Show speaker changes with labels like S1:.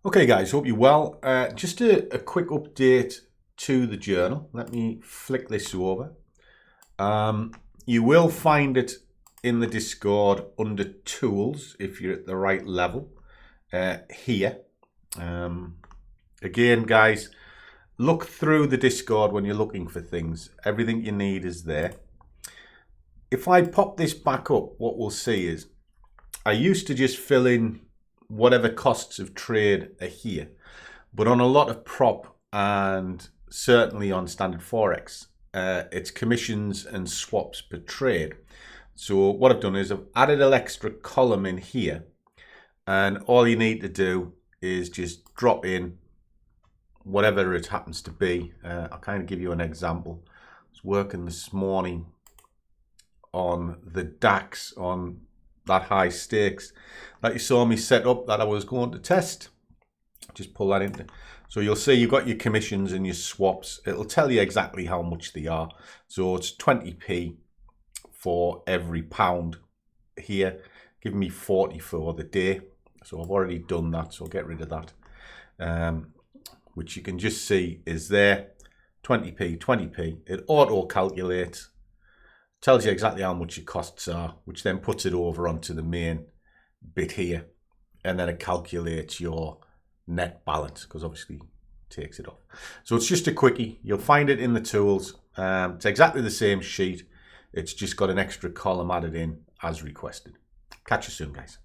S1: Okay guys, hope you're well. Just a quick update to the journal. Let me flick this over. You will find it in the Discord under tools if you're at the right level here. Again guys, look through the Discord when you're looking for things. Everything you need is there. If I pop this back up, what we'll see is I used to just fill in whatever costs of trade are here, but on a lot of prop and certainly on standard Forex, it's commissions and swaps per trade. So what I've done is I've added an extra column in here, and all you need to do is just drop in whatever it happens to be. I'll kind of give you an example. I was working this morning on the DAX on that high stakes that you saw me set up that I was going to test. Just pull that into, so you'll see you've got your commissions and your swaps. It'll tell you exactly how much they are. So it's 20p for every pound here, giving me 40 for the day. So I've already done that, so I'll get rid of that, which you can just see is there. 20p. It auto calculates, tells you exactly how much your costs are, which then puts it over onto the main bit here, and then it calculates your net balance, because obviously it takes it off. So it's just a quickie. You'll find it in the tools. It's exactly the same sheet. It's just got an extra column added in as requested. Catch you soon, guys.